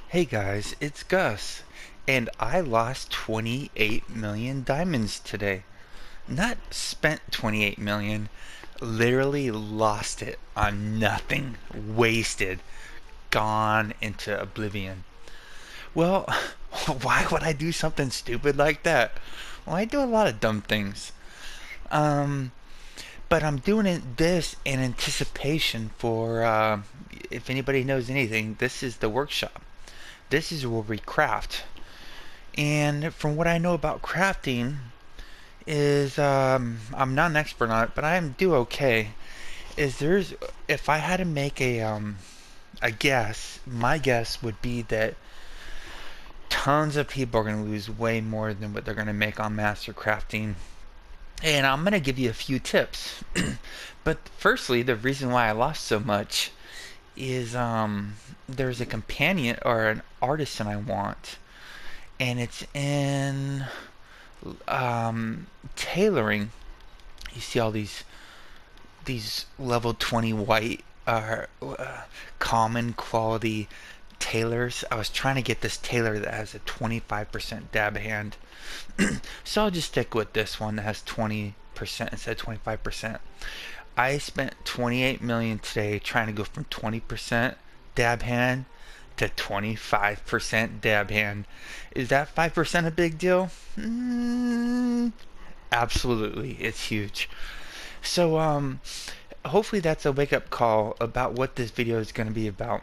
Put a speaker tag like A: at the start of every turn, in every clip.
A: Hey guys, it's Gus, and I lost 28 million diamonds today. Not spent 28 million, literally lost it on nothing, wasted, gone into oblivion. Well, why would I do something stupid like that? Well, I do a lot of dumb things. Um, but I'm doing this in anticipation for, if anybody knows anything, this is the workshop. This is where we craft. And from what I know about crafting is I'm not an expert on it, but I do okay. Is there's if I had to make a guess, my guess would be that tons of people are going to lose way more than what they're going to make on Mastercrafting. And I'm going to give you a few tips. But firstly, the reason why I lost so much is there's a companion or an artisan I want, and it's in tailoring. You see all these level 20 white common quality tailors. I was trying to get this tailor that has a 25% dab hand. So I'll just stick with this one that has 20% instead of 25%. I spent 28 million today trying to go from 20% dab hand to 25% dab hand. Is that 5% a big deal? Absolutely, it's huge. So, hopefully that's a wake up call about what this video is going to be about.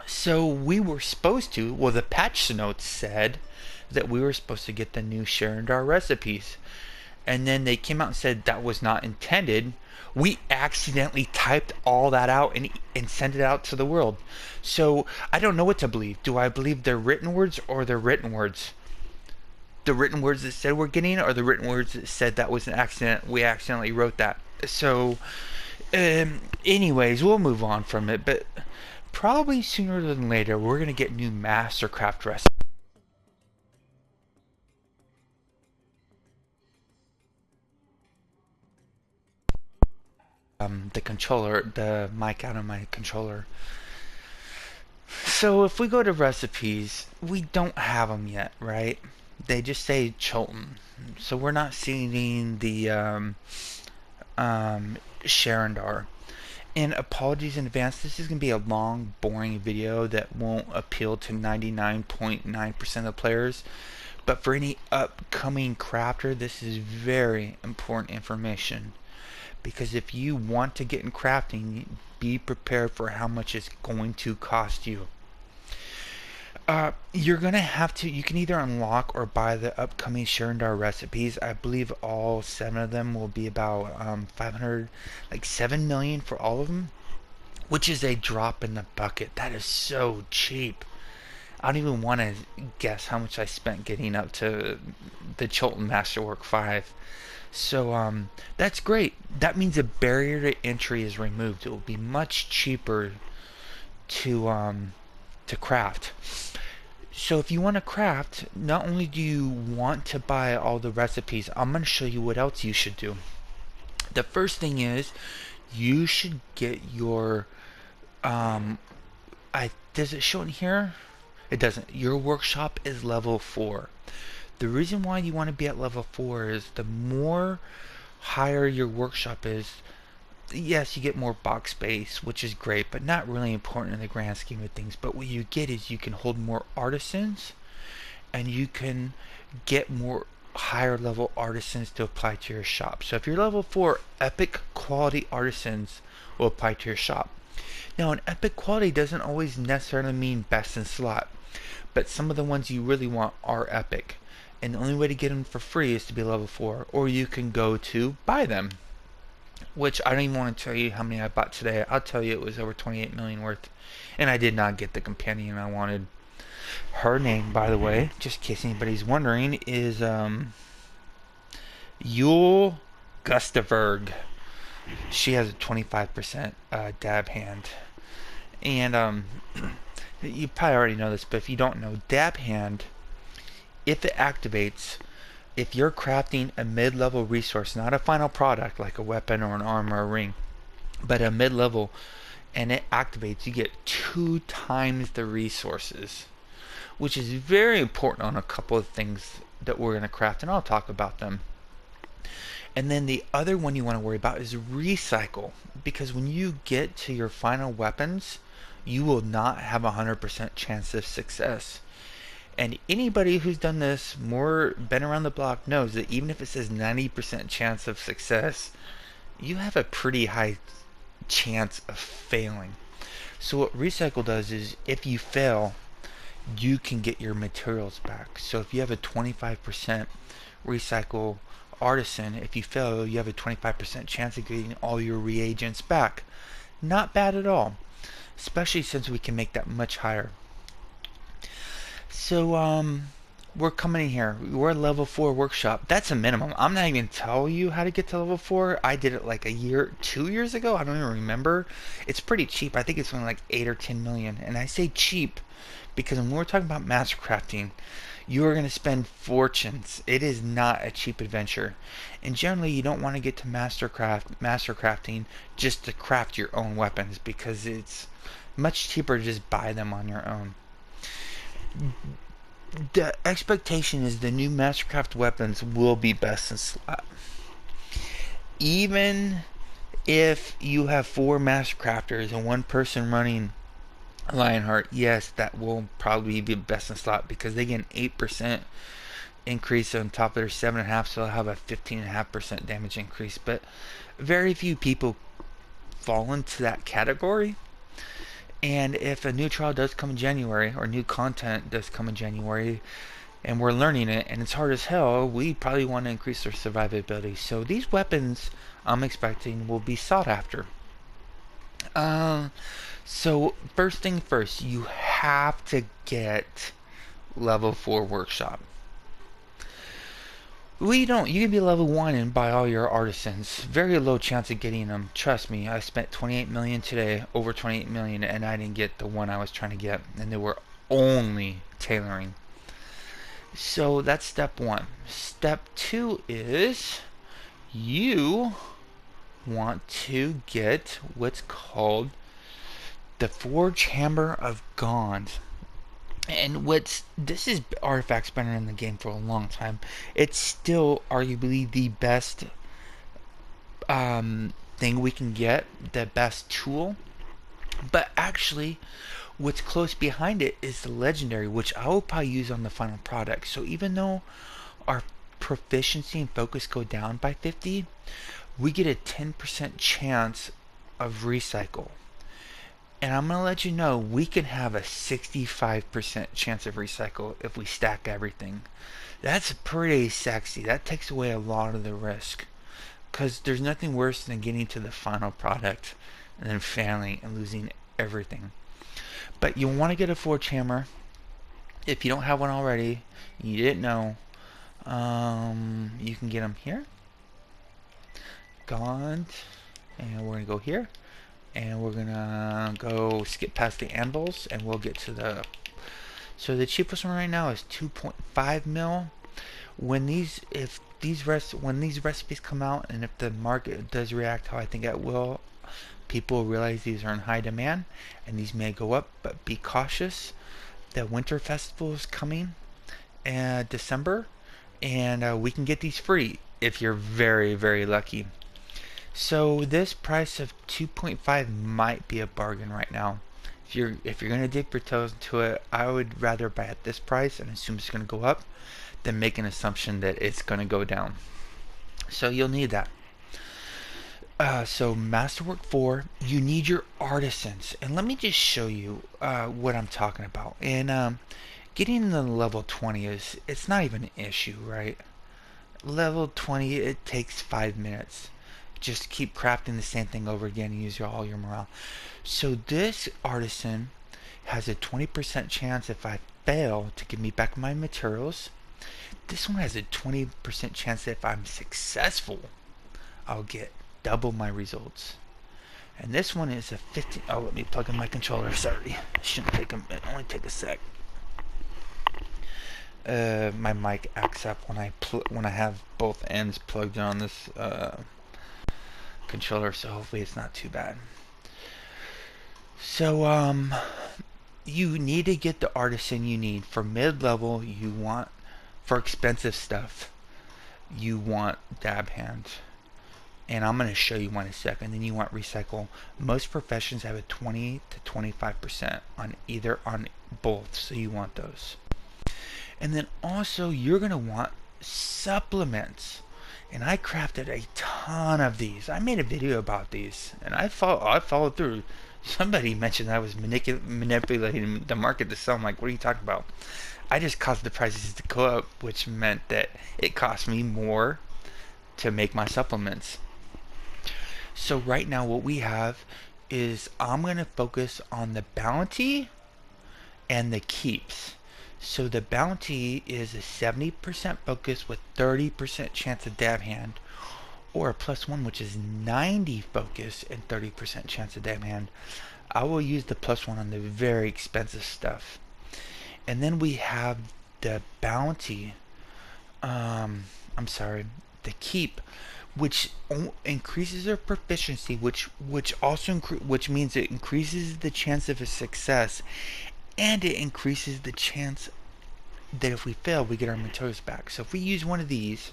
A: So, we were supposed to, well, the patch notes said that we were supposed to get the new Sharendar recipes. And then they came out and said that was not intended. We accidentally typed all that out and sent it out to the world. So, I don't know what to believe. Do I believe they're written words or they're written words? The written words that said we're getting, or the written words that said that was an accident, we accidentally wrote that. So anyways, we'll move on from it, but probably sooner than later we're gonna get new Mastercraft recipes. The controller, the mic out of my controller. So if we go to recipes, we don't have them yet, right? They just say Chilton, so we're not seeing the Sharendar. And apologies in advance, this is going to be a long, boring video that won't appeal to 99.9% of players. But for any upcoming crafter, this is very important information. Because if you want to get in crafting, be prepared for how much it's going to cost you. You're gonna have to. You can either unlock or buy the upcoming Sharendar recipes. I believe all 7 of them will be about 500, like 7 million for all of them, which is a drop in the bucket. That is so cheap. I don't even want to guess how much I spent getting up to the Chilton Masterwork 5. So that's great. That means the barrier to entry is removed. It will be much cheaper to craft. So if you want to craft, not only do you want to buy all the recipes, I'm going to show you what else you should do. The first thing is you should get your does it show in here? It doesn't. Your workshop is level 4. The reason why you want to be at level 4 is the more higher your workshop is, yes, you get more box space, which is great, but not really important in the grand scheme of things. But what you get is you can hold more artisans, and you can get more higher level artisans to apply to your shop. So if you're level 4, epic quality artisans will apply to your shop. Now, an epic quality doesn't always necessarily mean best in slot, but some of the ones you really want are epic. And the only way to get them for free is to be level 4, or you can go to buy them, which I don't even want to tell you how many I bought today. I'll tell you it was over 28 million worth, and I did not get the companion I wanted. Her name, by the way, just in case anybody's wondering, is Yule Gustaberg. She has a 25% dab hand, and you probably already know this, but if you don't know, dab hand, if it activates, if you're crafting a mid-level resource, not a final product like a weapon or an arm or a ring, but a mid-level, and it activates, you get 2 times the resources, which is very important on a couple of things that we're going to craft, and I'll talk about them. And then the other one you want to worry about is recycle, because when you get to your final weapons, you will not have a 100% chance of success. And anybody who's done this been around the block knows that even if it says 90% chance of success, you have a pretty high chance of failing. So what recycle does is, if you fail, you can get your materials back. So if you have a 25% recycle artisan, if you fail, you have a 25% chance of getting all your reagents back. Not bad at all, especially since we can make that much higher. So we're coming in here. We're a level 4 workshop. That's a minimum. I'm not even telling you how to get to level 4. I did it like 2 years ago. I don't even remember. It's pretty cheap. I think it's only like 8 or 10 million. And I say cheap because when we're talking about mastercrafting, you are going to spend fortunes. It is not a cheap adventure. And generally, you don't want to get to mastercrafting just to craft your own weapons, because it's much cheaper to just buy them on your own. The expectation is the new Mastercraft weapons will be best in slot. Even if you have 4 Mastercrafters and 1 person running Lionheart, yes, that will probably be best in slot, because they get an 8% increase on top of their 7.5, so they'll have a 15.5% damage increase. But very few people fall into that category. And if a new trial does come in January, or new content does come in January, and we're learning it, and it's hard as hell, we probably want to increase their survivability. So these weapons, I'm expecting, will be sought after. So first thing first, you have to get level 4 workshop. You can be level 1 and buy all your artisans. Very low chance of getting them. Trust me, I spent 28 million today, over 28 million, and I didn't get the one I was trying to get. And they were only tailoring. So that's step 1. Step 2 is you want to get what's called the Forge Hammer of Gond. And this is artifacts been in the game for a long time. It's still arguably the best thing we can get, the best tool. But actually, what's close behind it is the legendary, which I will probably use on the final product. So even though our proficiency and focus go down by 50, we get a 10% chance of recycle. And I'm going to let you know, we can have a 65% chance of recycle if we stack everything. That's pretty sexy. That takes away a lot of the risk. Because there's nothing worse than getting to the final product and then failing and losing everything. But you want to get a Forge Hammer. If you don't have one already, you didn't know, you can get them here. Gone. And we're going to go here. And we're gonna go skip past the anvils, and we'll get to the. So the cheapest one right now is 2.5 mil. When these recipes come out, and if the market does react how I think it will, people realize these are in high demand, and these may go up. But be cautious. The winter festival is coming, December, and we can get these free if you're very, very lucky. So this price of 2.5 might be a bargain right now. If you're gonna dip your toes into it, I would rather buy at this price and assume it's gonna go up than make an assumption that it's gonna go down. So you'll need that. So Masterwork 4, you need your artisans, and let me just show you what I'm talking about. And getting the level 20 it's not even an issue, right? Level 20, it takes 5 minutes. Just keep crafting the same thing over again and use all your morale. So this artisan has a 20% chance if I fail to give me back my materials. This one has a 20% chance that if I'm successful, I'll get double my results. And this one is a 15. Oh, let me plug in my controller. Sorry, shouldn't take only take a sec. My mic acts up when I have both ends plugged in on this controller, so hopefully it's not too bad. So, you need to get the artisan you need. For mid-level, you want, for expensive stuff, you want dab hands. And I'm going to show you one in a second. Then you want recycle. Most professions have a 20 to 25% on both, so you want those. And then also you're going to want supplements. And I crafted a ton of these. I made a video about these, and I followed through. Somebody mentioned I was manipulating the market to sell. I'm like, what are you talking about? I just caused the prices to go up, which meant that it cost me more to make my supplements. So right now what we have is I'm going to focus on the bounty and the keeps. So the bounty is a 70% focus with 30% chance of dab hand, or a +1, which is 90 focus and 30% chance of dab hand. I will use the +1 on the very expensive stuff. And then we have the bounty, I'm sorry, the keep, which increases their proficiency, which means it increases the chance of a success, and it increases the chance that if we fail, we get our materials back. So if we use one of these,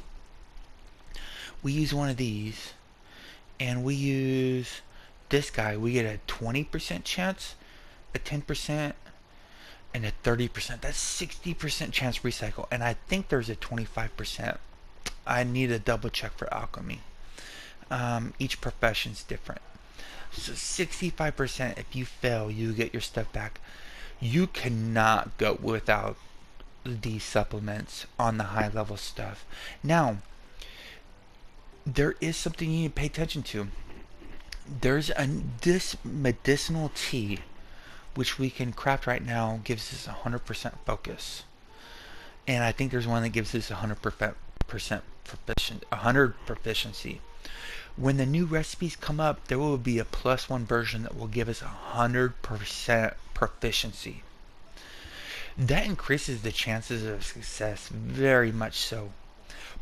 A: and we use this guy, we get a 20% chance, a 10%, and a 30%. That's 60% chance recycle. And I think there's a 25%. I need a double check for alchemy. Each profession's different. So 65%, if you fail, you get your stuff back. You cannot go without these supplements on the high level stuff. Now, there is something you need to pay attention to. There's this medicinal tea, which we can craft right now, gives us 100% focus. And I think there's one that gives us 100% proficiency. When the new recipes come up, there will be a +1 version that will give us 100% proficiency. That increases the chances of success very much so.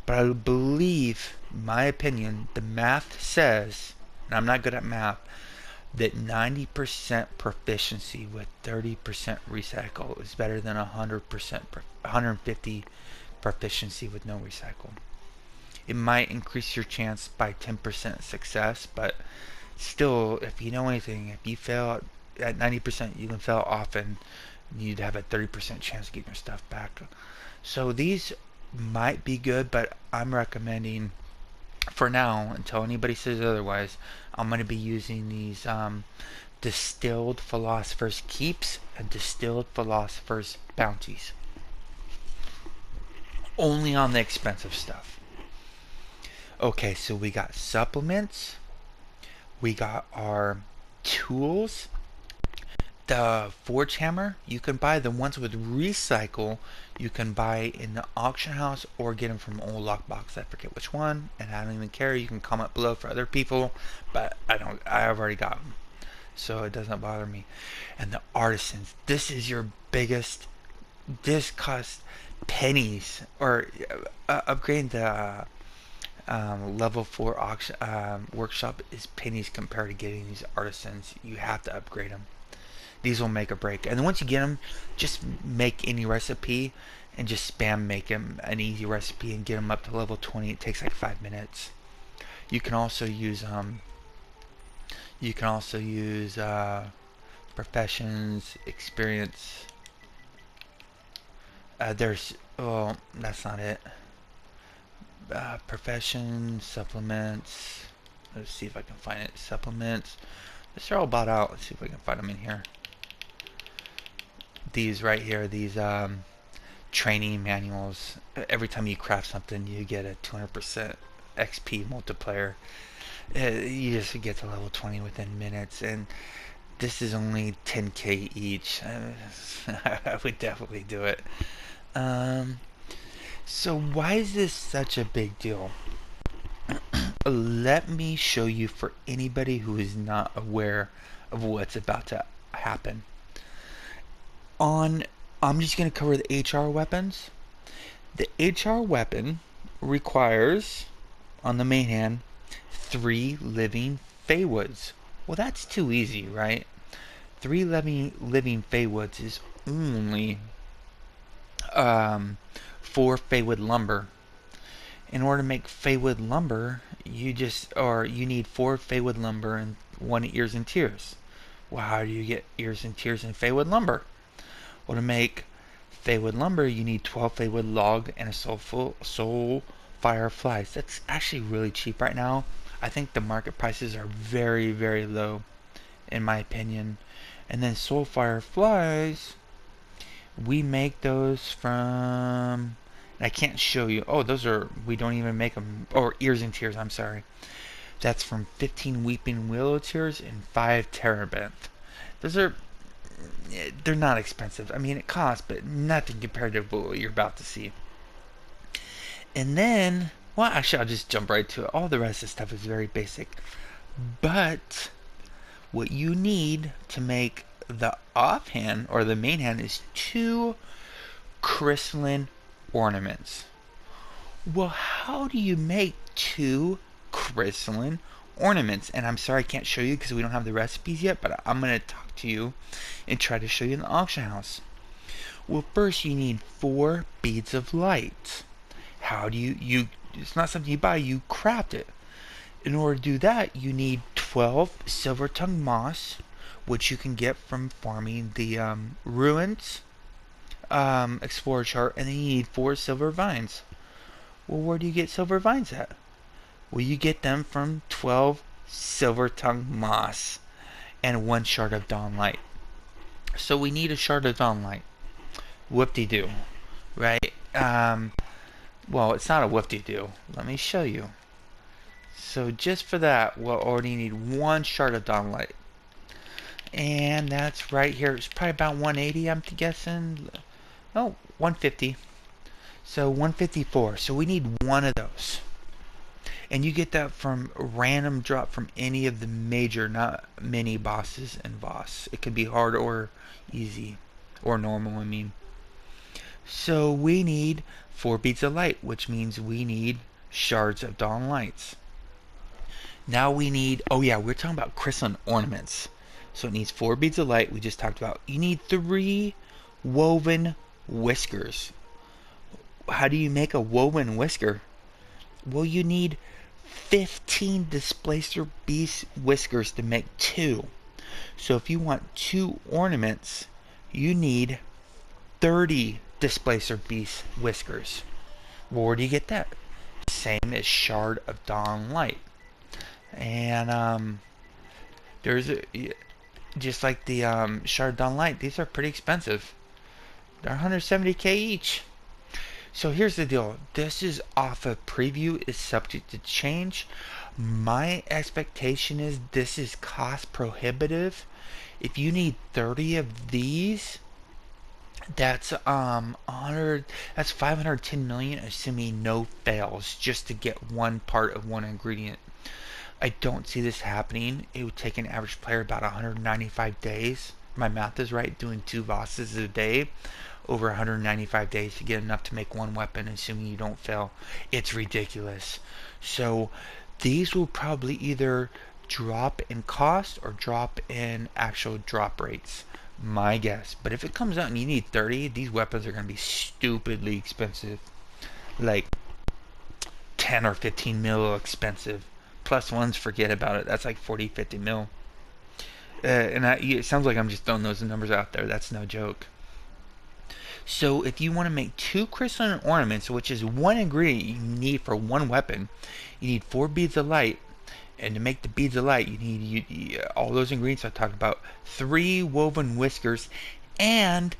A: But I believe, in my opinion, the math says, and I'm not good at math, that 90% proficiency with 30% recycle is better than 150 proficiency with no recycle. It might increase your chance by 10% success, but still, if you know anything, if you fail at 90%, you can fail often. You'd have a 30% chance of getting your stuff back. So these might be good, but I'm recommending, for now, until anybody says otherwise, I'm going to be using these distilled philosopher's keeps and distilled philosopher's bounties. Only on the expensive stuff. Okay, so we got supplements, we got our tools. The forge hammer, you can buy the ones with recycle, you can buy in the auction house or get them from old lockbox. I forget which one, and I don't even care. You can comment below for other people, but I've already got them, so it doesn't bother me. And the artisans, this is your biggest. This costs pennies, or upgrading the level 4 auction workshop is pennies compared to getting these artisans. You have to upgrade them. These will make a break. And then once you get them, just make any recipe and just spam make them an easy recipe and get them up to level 20. It takes like 5 minutes. You can also use professions, experience. Oh, that's not it. Profession, supplements. Let's see if I can find it. Supplements. They're all bought out. Let's see if we can find them in here. These right here, these training manuals. Every time you craft something, you get a 200% XP multiplier. You just get to level 20 within minutes, and this is only 10k each. I would definitely do it. So why is this such a big deal? Let me show you for anybody who is not aware of what's about to happen. I'm just going to cover the HR weapons. The HR weapon requires, on the main hand, 3 living Feywoods. Well, that's too easy, right? 3 living Faywoods is only 4 Faywood lumber. In order to make Faywood lumber, you need 4 Faywood lumber and 1 ears and tiers. Well, how do you get ears and tiers in Faywood lumber? Well, to make Faywood lumber, you need 12 Faywood log and a soul fire flies. That's actually really cheap right now. I think the market prices are very, very low, in my opinion. And then soul fire flies, we make those from, I can't show you. Oh, those are, we don't even make them, or ears and tears, I'm sorry. That's from 15 weeping willow tears and 5 terebinth. Those are, they're not expensive. I mean, it costs, but nothing compared to what you're about to see. And then, well, actually, I'll just jump right to it. All the rest of the stuff is very basic. But what you need to make the offhand or the main hand is 2 crystalline ornaments. Well, how do you make 2 crystalline ornaments? And I'm sorry I can't show you because we don't have the recipes yet, but I'm going to talk to you and try to show you in the auction house. Well, first you need 4 beads of light. How do you it's not something you buy, you craft it. In order to do that, you need 12 silver tongue moss, which you can get from farming the ruins explorer chart, and then you need 4 silver vines. Well, where do you get silver vines at? Well, you get them from 12 silver tongue moss and 1 shard of dawn light. So we need a shard of dawn light. Whoop-de-doo, right? Well, it's not a whoop-de-doo. Let me show you. So just for that, we'll already need 1 shard of dawn light. And that's right here. It's probably about 180, I'm guessing. Oh, 150. So 154. So we need 1 of those. And you get that from random drop from any of the major, not mini bosses and boss. It could be hard or easy. Or normal, I mean. So we need 4 beads of light, which means we need shards of dawn lights. Now we need, oh yeah, we're talking about crystalline ornaments. So it needs 4 beads of light, we just talked about. You need 3 woven whiskers. How do you make a woven whisker? Well, you need 15 displacer beast whiskers to make 2. So if you want 2 ornaments, you need 30 displacer beast whiskers. Well, where do you get that? Same as shard of dawn light. And there's just like the shard of dawn light, these are pretty expensive. They're 170k each. So here's the deal. This is off a preview. It's subject to change. My expectation is this is cost prohibitive. If you need 30 of these, that's 510 million, assuming no fails, just to get 1 part of 1 ingredient. I don't see this happening. It would take an average player about 195 days. My math is right, doing 2 bosses a day over 195 days to get enough to make 1 weapon, assuming you don't fail. It's ridiculous. So these will probably either drop in cost or drop in actual drop rates. My guess. But if it comes out and you need 30, these weapons are going to be stupidly expensive. Like 10 or 15 mil expensive. Plus ones, forget about it. That's like 40, 50 mil. It sounds like I'm just throwing those numbers out there. That's no joke. So if you want to make 2 crystalline ornaments, which is 1 ingredient you need for 1 weapon, you need 4 beads of light. And to make the beads of light, you need all those ingredients I talked about. 3 woven whiskers and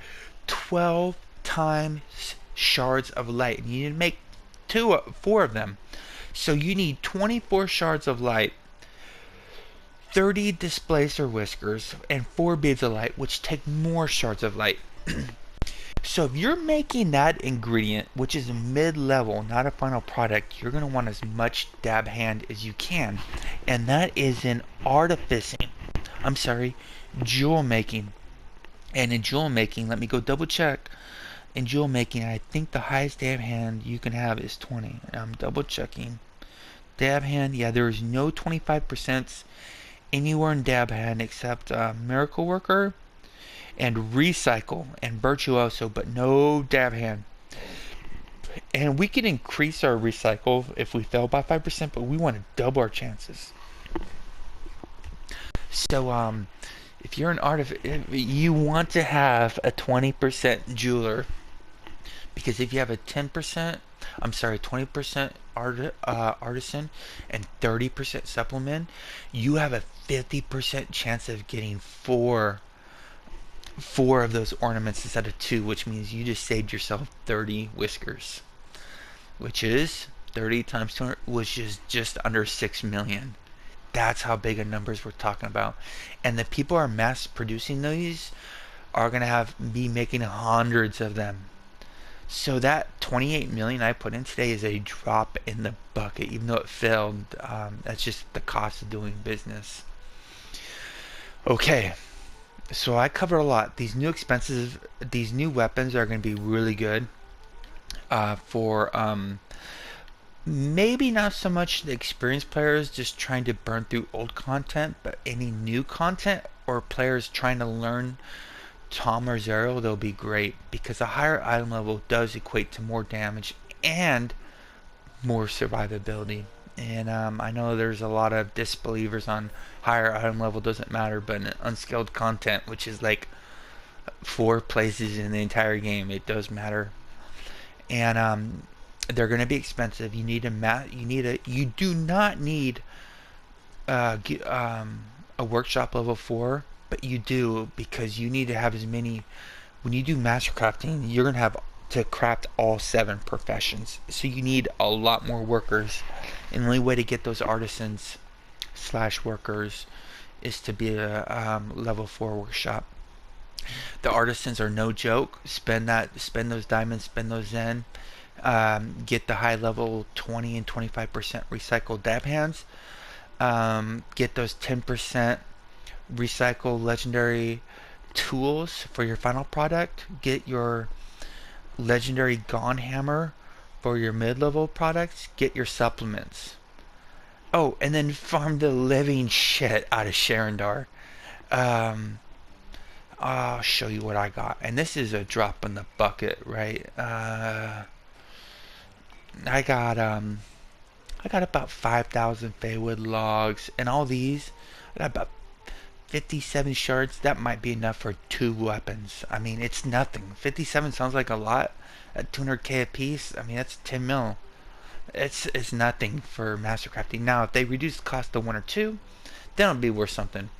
A: 12 times shards of light. And you need to make 4 of them. So you need 24 shards of light, 30 displacer whiskers, and 4 beads of light, which take more shards of light. So if you're making that ingredient, which is a mid-level, not a final product, you're going to want as much dab hand as you can. And that is in jewel making. And in jewel making, let me go double check. In jewel making, I think the highest dab hand you can have is 20. I'm double checking. Dab hand, yeah, there is no 25% anywhere in dab hand except Miracle Worker and Recycle and Virtuoso, but no dab hand. And we can increase our recycle if we fail by 5%, but we want to double our chances. So, if you're an artist, you want to have a 20% jeweler, because if you have a 20% artisan and 30% supplement, you have a 50% chance of getting four of those ornaments instead of two, which means you just saved yourself 30 whiskers, which is 30 times 200, which is just under 6 million. That's how big of numbers we're talking about. And the people who are mass producing these are going to be making hundreds of them. So that 28 million I put in today is a drop in the bucket, even though it failed. That's just the cost of doing business. Okay, so I covered a lot. These new weapons are going to be really good for maybe not so much the experienced players just trying to burn through old content, but any new content or players trying to learn Tom or Zero, they'll be great, because a higher item level does equate to more damage and more survivability. And I know there's a lot of disbelievers on higher item level doesn't matter, but in unskilled content, which is like 4 places in the entire game, it does matter. And they're going to be expensive. You do not need a workshop level 4, but you do, because you need to have as many. When you do Mastercrafting, you're going to have to craft all 7 professions, so you need a lot more workers, and the only way to get those artisans / workers is to be a level 4 workshop. The artisans are no joke. Spend those diamonds, spend those zen, get the high level 20 and 25% recycled dab hands, get those 10% recycle legendary tools for your final product, get your legendary gone hammer for your mid-level products, get your supplements. Oh, and then farm the living shit out of Sharandar. I'll show you what I got, and this is a drop in the bucket, right? I got about 5,000 Feywood logs, and all these. I got about 57 shards. That might be enough for 2 weapons. I mean, it's nothing. 57 sounds like a lot. At 200k a piece, I mean, that's 10 mil. It's nothing for Mastercrafting. Now, if they reduce the cost to 1 or 2, then it'll be worth something.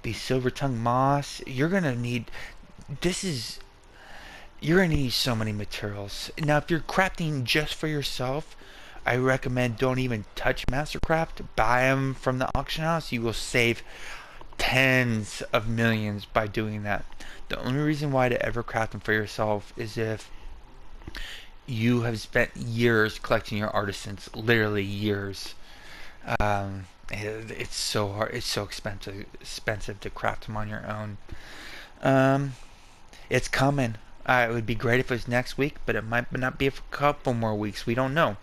A: The silver tongue moss, you're gonna need. You're gonna need so many materials. Now, if you're crafting just for yourself, I recommend don't even touch Mastercraft. Buy them from the auction house. You will save tens of millions by doing that. The only reason why to ever craft them for yourself is if you have spent years collecting your artisans, literally years. It's so hard. It's so expensive to craft them on your own. It's coming. It would be great if it was next week, but it might not be for a couple more weeks. We don't know.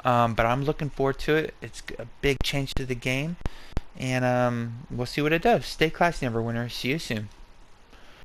A: But I'm looking forward to it. It's a big change to the game, and we'll see what it does. Stay classy, Neverwinter. See you soon.